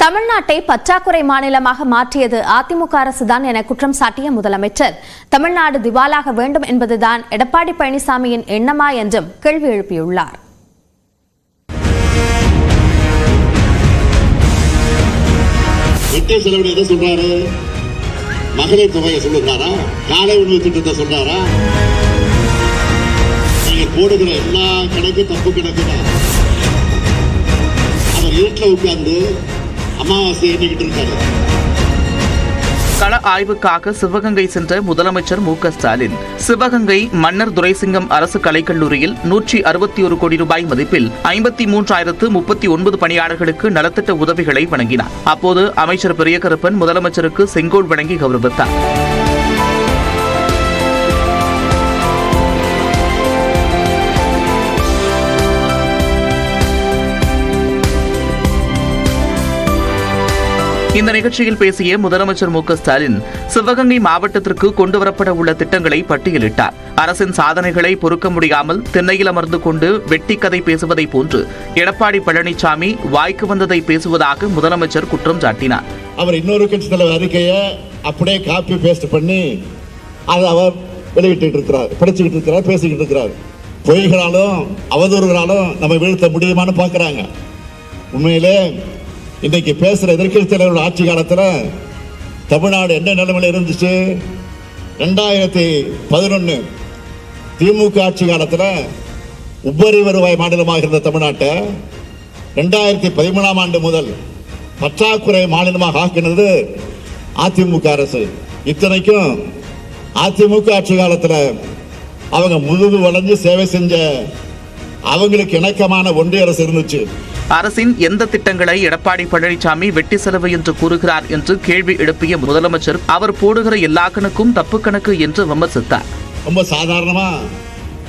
தமிழ்நாட்டை பற்றாக்குறை மாநிலமாக மாற்றியது அதிமுக அரசுதான் என குற்றம் சாட்டிய முதலமைச்சர் தமிழ்நாடு திவாலாக வேண்டும் என்பதுதான் எடப்பாடி பழனிசாமியின் எண்ணமா என்றும் கேள்வி எழுப்பியுள்ளார். மகளிர் தொகையை சொல்லுகிறாரா? காலை உணவு திட்டத்தை சொல்றாரா? நீங்க போடுகிற எல்லா கணக்கு தப்பு கணக்கு தான். அவர் வீட்டில் உட்கார்ந்து அமாவாசை எண்ணிக்கிட்டு இருக்காரு. கள ஆய்வுக்காக சிவகங்கை சென்ற முதலமைச்சர் மு.க.ஸ்டாலின் சிவகங்கை மன்னர் துரைசிங்கம் அரசு கலைக்கல்லூரியில் 161 கோடி ரூபாய் மதிப்பில் 53,039 பணியாளர்களுக்கு நலத்திட்ட உதவிகளை வழங்கினார். அப்போது அமைச்சர் பெரியகருப்பன் முதலமைச்சருக்கு செங்கோல் வழங்கி கௌரவித்தார். இந்த நிகழ்ச்சியில் பேசிய முதலமைச்சர் மு.க.ஸ்டாலின் சிவகங்கை மாவட்டத்திற்கு கொண்டுவரப்பட உள்ள திட்டங்களை பட்டியலிட்டார். அரசின் சாதனைகளை பொறுக்க முடியாமல் திண்ணையில் அமர்ந்து கொண்டு வெட்டி கதை பேசுவதை போன்று எடப்பாடி பழனிசாமி வாய்க்கு வந்ததை பேசுவதாக முதலமைச்சர் குற்றம் சாட்டினார். அவர் இன்னொரு கட்சி தலைவர் அறிக்கையை அப்படியே காப்பி பேஸ்ட் பண்ணி அதை அவர் வெளியிட்டு இருக்கிறார், படிச்சுக்கிட்டு இருக்கிறார், பேசிக்கிட்டு இருக்கிறார். பொய்களாலும் அவதூறுகளாலும் நம்ம வீழ்த்த முடியுமான்னு பார்க்குறாங்க. உண்மையிலே இன்னைக்கு பேசுகிற எதிர்க்கட்சி தலைவர்கள் ஆட்சி காலத்தில் தமிழ்நாடு என்ன நிலைமையில் இருந்துச்சு? 2011 திமுக ஆட்சி காலத்தில் உபரி வருவாய் மாநிலமாக இருந்த தமிழ்நாட்டை 2013ஆம் ஆண்டு முதல் பற்றாக்குறை மாநிலமாக ஆக்கினது அதிமுக அரசு. இத்தனைக்கும் அதிமுக ஆட்சி காலத்தில் அவங்க முதுகு வளைஞ்சு சேவை செஞ்ச அவங்களுக்கு இணக்கமான ஒன்றிய அரசு இருந்துச்சு. அரசின் எந்த திட்டங்களை எடப்பாடி பழனிசாமி வெட்டி செலவு என்று கூறுகிறார் என்று கேள்வி எழுப்பிய முதலமைச்சர் அவர் போடுகிற எல்லா கணக்கும் தப்பு கணக்கு என்று விமர்சித்தார். ரொம்ப சாதாரணமா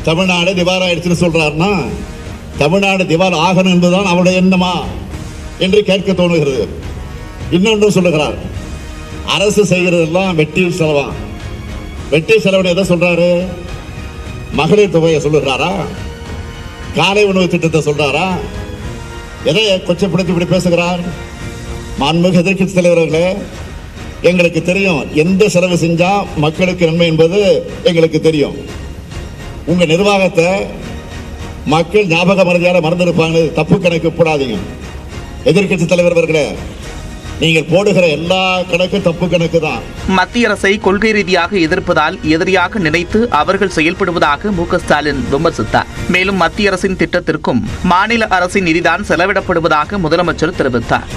தமிழ்நாடு திவால் ஆயிடுச்சுன்னு சொல்றாருன்னா தமிழ்நாடு திவால் ஆகணும் என்பதுதான் அவருடைய எண்ணமா என்று கேட்க தோணுகிறது. இன்னொன்று சொல்லுகிறார், அரசு செய்கிறதெல்லாம் வெட்டி செலவா. வெட்டி செலவு எதை சொல்றாரு? மகளிர் தொகையை சொல்லுகிறாரா? காலை உணவு திட்டத்தை சொல்றாரா? எதை கொச்சப்படுத்தி இப்படி பேசுகிறார்? மாண்புமிகு எதிர்க்கட்சி தலைவர்களே, எங்களுக்கு தெரியும் எந்த செலவு செஞ்சா மக்களுக்கு நன்மை என்பது எங்களுக்கு தெரியும். உங்க நிர்வாகத்தை மக்கள் ஞாபக மறதியால மறந்திருப்பாங்க. தப்பு கணக்கு போடாதீங்க. எதிர்க்கட்சி தலைவர் அவர்களே, நீங்கள் போடுகிற எல்லா கணக்கு தப்பு கணக்கு தான். மத்திய அரசை கொள்கை ரீதியாக எதிர்ப்பதால் எதிரியாக நினைத்து அவர்கள் செயல்படுவதாக மு.க.ஸ்டாலின் விமர்சித்தார். மேலும் மத்திய அரசின் திட்டத்திற்கும் மாநில அரசின் நிதிதான் செலவிடப்படுவதாக முதலமைச்சர் தெரிவித்தார்.